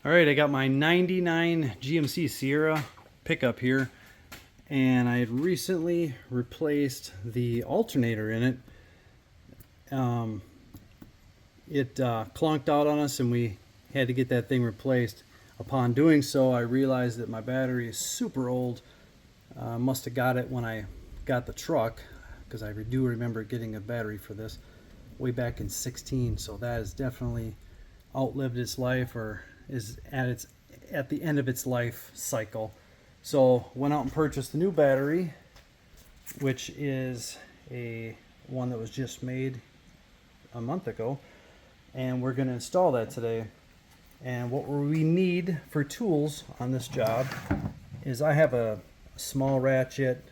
All right, I got my 99 GMC Sierra pickup here, and I had recently replaced the alternator in it. It clunked out on us and we had to get that thing replaced. Upon doing so, I realized that my battery is super old. Must have got it when I got the truck, because I do remember getting a battery for this way back in 16, so that has definitely outlived its life, or is at the end of its life cycle. So went out and purchased a new battery, which is a one that was just made a month ago, and we're going to install that today. And what we need for tools on this job is I have a small ratchet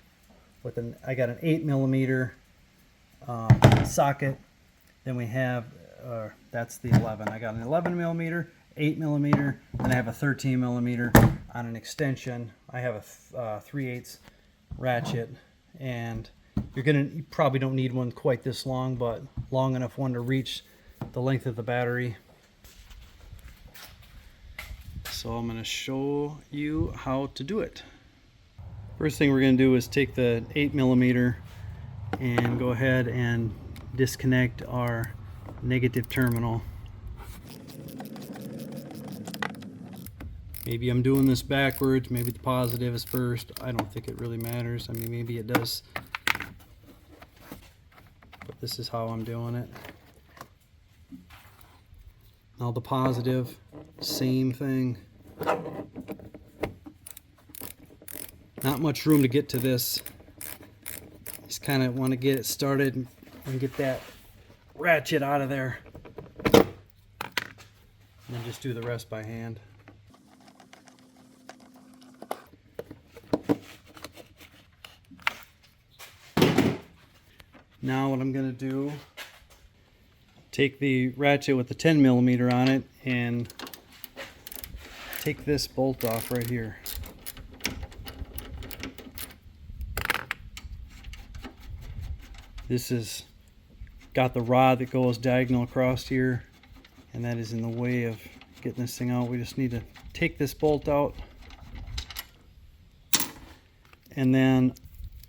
with I got an 8mm socket. Then we have that's the 11. I got an 11mm, 8mm, and I have a 13mm on an extension. I have a 3/8 ratchet, and you probably don't need one quite this long, but long enough one to reach the length of the battery. So I'm going to show you how to do it. First thing we're going to do is take the 8mm and go ahead and disconnect our negative terminal. Maybe I'm doing this backwards, maybe the positive is first. I don't think it really matters. I mean, maybe it does, but this is how I'm doing it. Now the positive, same thing. Not much room to get to this. Just kind of want to get it started and get that ratchet out of there. And then just do the rest by hand. Now what I'm going to do, take the ratchet with the 10mm on it and take this bolt off right here. This is got the rod that goes diagonal across here, and that is in the way of getting this thing out. We just need to take this bolt out, and then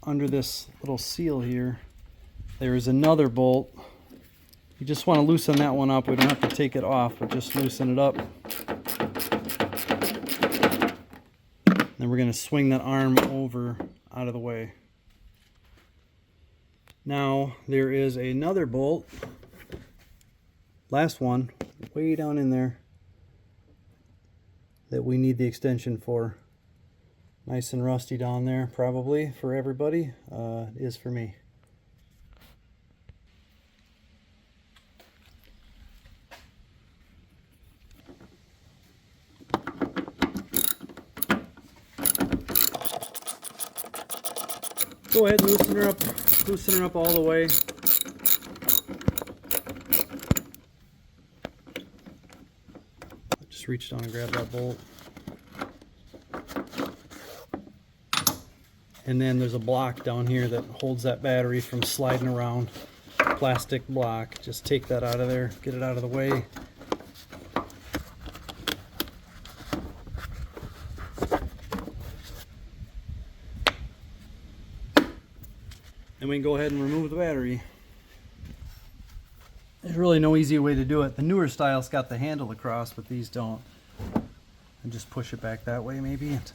under this little seal here there is another bolt. You just want to loosen that one up. We don't have to take it off, but just loosen it up. Then we're going to swing that arm over out of the way. Now there is another bolt, last one, way down in there, that we need the extension for. Nice and rusty down there, probably for everybody. It is for me. Go ahead and loosen her up all the way. Just reach down and grab that bolt. And then there's a block down here that holds that battery from sliding around. Plastic block. Just take that out of there, get it out of the way. Then we can go ahead and remove the battery. There's really no easy way to do it. The newer style's got the handle across, but these don't. And just push it back that way maybe, and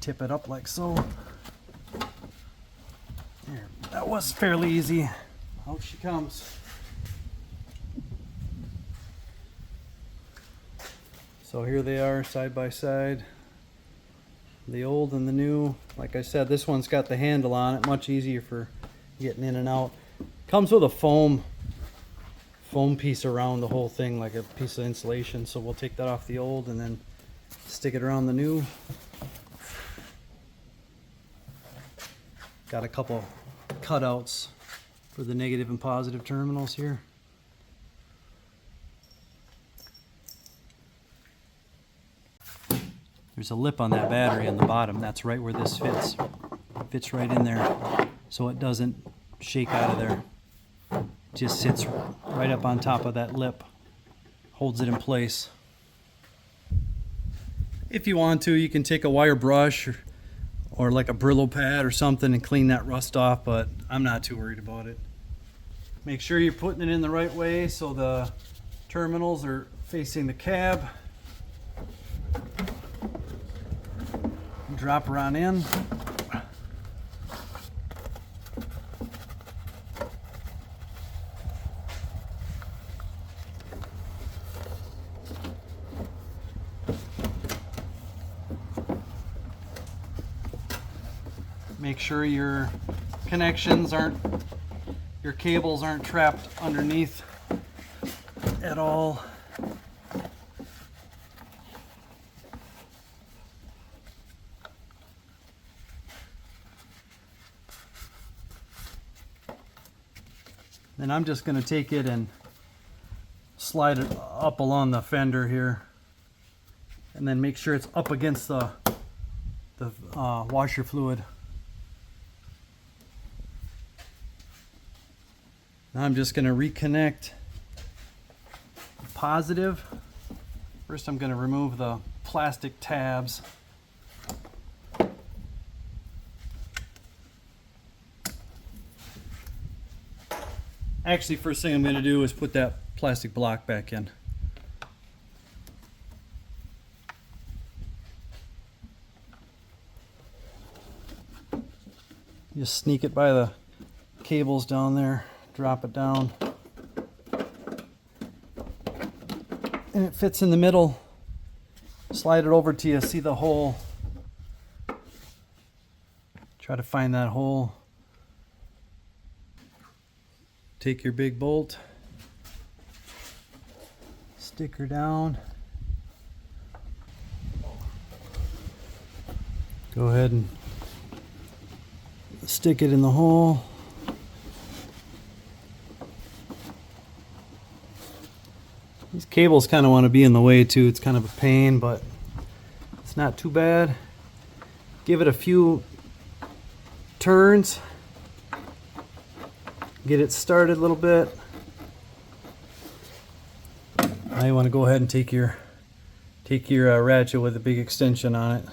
tip it up like so. There, that was fairly easy. Out she comes. So here they are side by side. The old and the new. Like I said, this one's got the handle on it, much easier for getting in and out. Comes with a foam piece around the whole thing, like a piece of insulation, so we'll take that off the old and then stick it around the new. Got a couple cutouts for the negative and positive terminals here. There's a lip on that battery on the bottom. That's right where this fits. It fits right in there, so it doesn't shake out of there. It just sits right up on top of that lip, holds it in place. If you want to, you can take a wire brush or like a Brillo pad or something and clean that rust off, but I'm not too worried about it. Make sure you're putting it in the right way so the terminals are facing the cab. Drop her on in. Make sure your connections your cables aren't trapped underneath at all. Then I'm just going to take it and slide it up along the fender here, and then make sure it's up against the washer fluid. Now I'm just going to reconnect the positive. First I'm going to remove the plastic tabs. Actually, first thing I'm going to do is put that plastic block back in. Just sneak it by the cables down there, drop it down, and it fits in the middle. Slide it over till you see the hole. Try to find that hole. Take your big bolt, stick her down. Go ahead and stick it in the hole. These cables kind of want to be in the way too. It's kind of a pain, but it's not too bad. Give it a few turns. Get it started a little bit. Now you want to go ahead and take your ratchet with a big extension on it.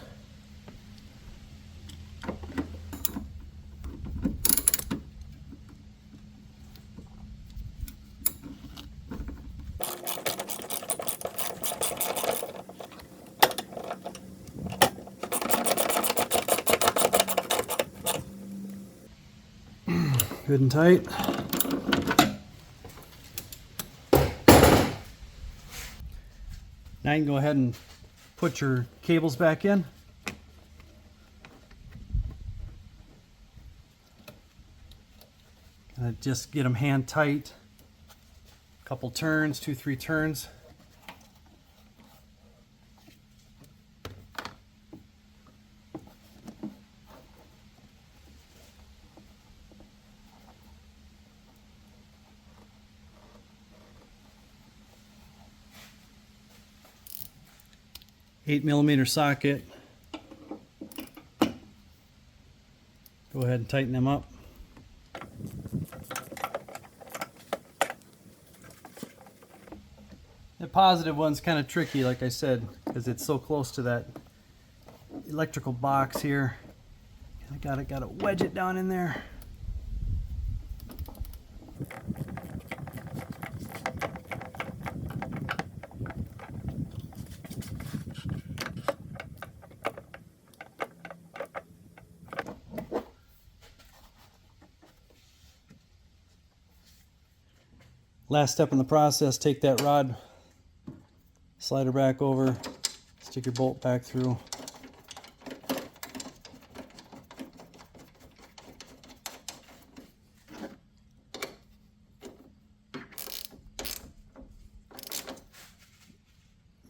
Good and tight. Now you can go ahead and put your cables back in. Just get them hand tight. Couple turns, 2-3 turns. $8mm socket. Go ahead and tighten them up. The positive one's kind of tricky, like I said, because it's so close to that electrical box here. I gotta wedge it down in there. Last step in the process, take that rod, slide her back over, stick your bolt back through.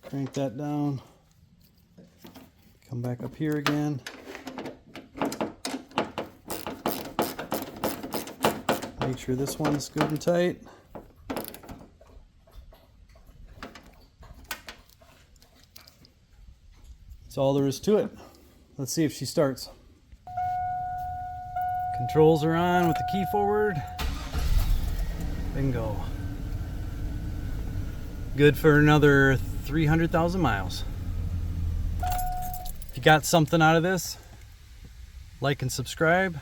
Crank that down, come back up here again. Make sure this one's good and tight. That's all there is to it. Let's see if she starts. Controls are on with the key forward. Bingo. Good for another 300,000 miles. If you got something out of this, like and subscribe.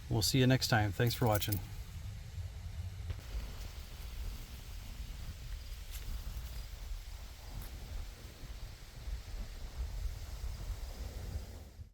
We'll see you next time. Thanks for watching.